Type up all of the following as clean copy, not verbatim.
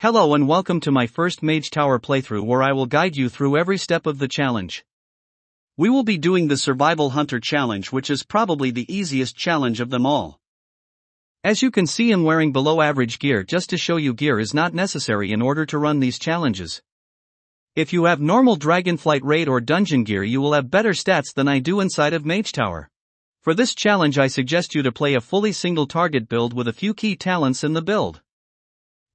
Hello and welcome to my first Mage Tower playthrough where I will guide you through every step of the challenge. We will be doing the Survival Hunter challenge, which is probably the easiest challenge of them all. As you can see, I'm wearing below average gear just to show you gear is not necessary in order to run these challenges. If you have normal Dragonflight raid or dungeon gear, you will have better stats than I do inside of Mage Tower. For this challenge I suggest you to play a fully single target build with a few key talents in the build.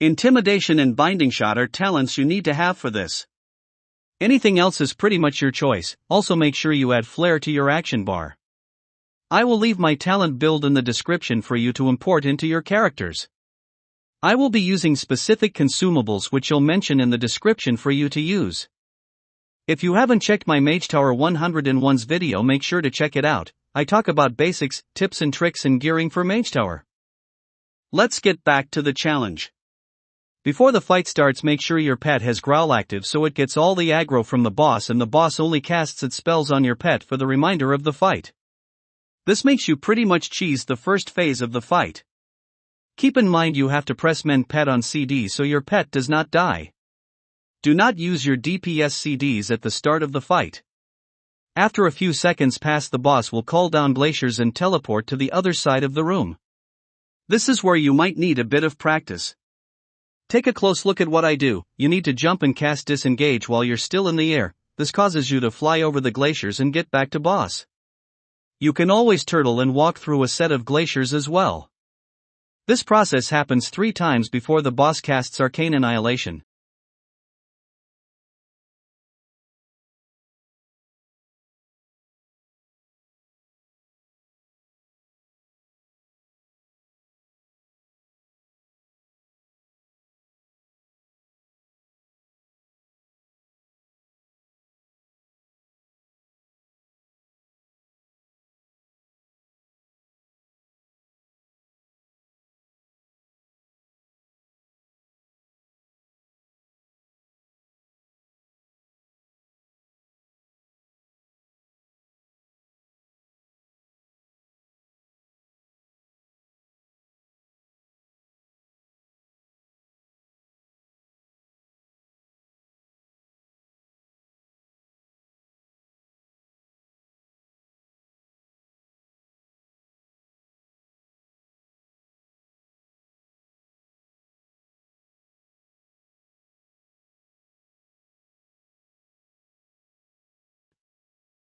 Intimidation and Binding Shot are talents you need to have for this. Anything else is pretty much your choice. Also make sure you add flair to your action bar. I will leave my talent build in the description for you to import into your characters. I will be using specific consumables which you'll mention in the description for you to use. If you haven't checked my Mage Tower 101's video, make sure to check it out. I talk about basics, tips and tricks and gearing for Mage Tower. Let's get back to the challenge. Before the fight starts, make sure your pet has growl active so it gets all the aggro from the boss and the boss only casts its spells on your pet for the remainder of the fight. This makes you pretty much cheese the first phase of the fight. Keep in mind you have to press mend pet on CD so your pet does not die. Do not use your DPS CDs at the start of the fight. After a few seconds pass, the boss will call down glaciers and teleport to the other side of the room. This is where you might need a bit of practice. Take a close look at what I do. You need to jump and cast disengage while you're still in the air. This causes you to fly over the glaciers and get back to boss. You can always turtle and walk through a set of glaciers as well. This process happens 3 times before the boss casts Arcane Annihilation.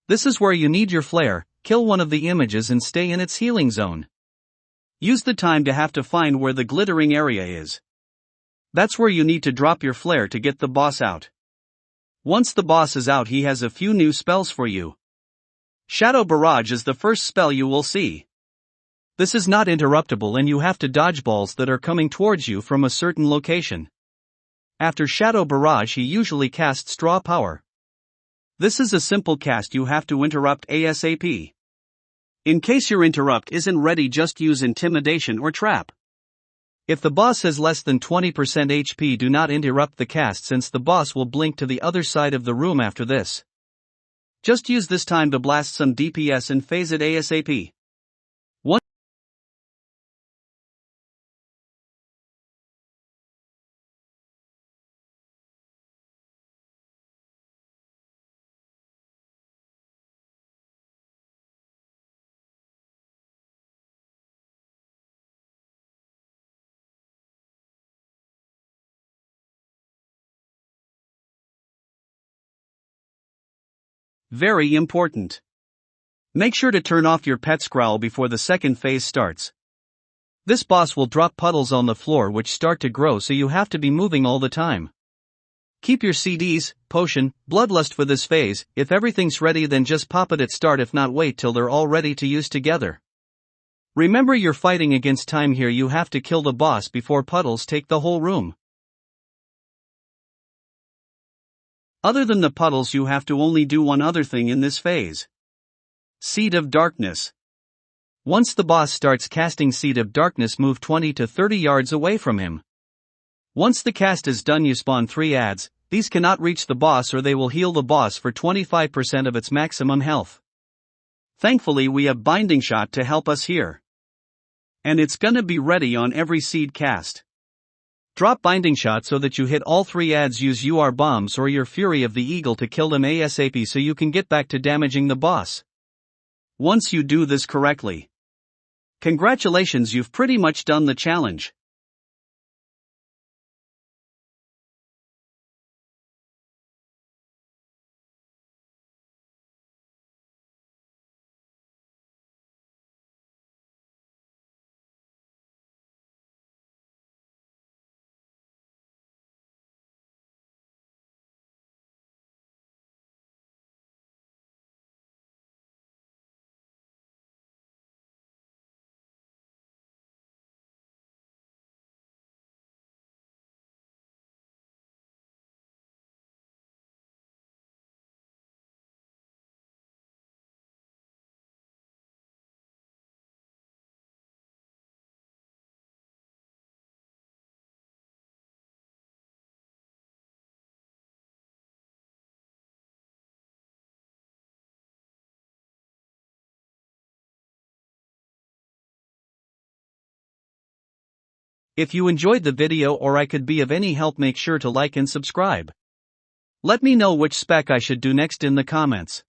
This is where you need your flair. Kill one of the images and stay in its healing zone. Use the time to have to find where the glittering area is. That's where you need to drop your flair to get the boss out. Once the boss is out, he has a few new spells for you. Shadow Barrage is the first spell you will see. This is not interruptible and you have to dodge balls that are coming towards you from a certain location. After Shadow Barrage, he usually casts Straw Power. This is a simple cast you have to interrupt ASAP. In case your interrupt isn't ready, just use Intimidation or Trap. If the boss has less than 20% HP, do not interrupt the cast since the boss will blink to the other side of the room after this. Just use this time to blast some DPS and phase it ASAP. Very important. Make sure to turn off your pet's growl before the second phase starts. This boss will drop puddles on the floor which start to grow, so you have to be moving all the time. Keep your CDs, potion, bloodlust for this phase. If everything's ready, then just pop it at start. If not, wait till they're all ready to use together. Remember, you're fighting against time here. You have to kill the boss before puddles take the whole room. Other than the puddles, you have to only do one other thing in this phase. Seed of Darkness. Once the boss starts casting Seed of Darkness, move 20 to 30 yards away from him. Once the cast is done, you spawn 3 adds. These cannot reach the boss or they will heal the boss for 25% of its maximum health. Thankfully we have Binding Shot to help us here. And it's gonna be ready on every seed cast. Drop Binding Shot so that you hit all 3 adds. Use UR Bombs or your Fury of the Eagle to kill them ASAP so you can get back to damaging the boss. Once you do this correctly, congratulations, you've pretty much done the challenge. If you enjoyed the video or I could be of any help, make sure to like and subscribe. Let me know which spec I should do next in the comments.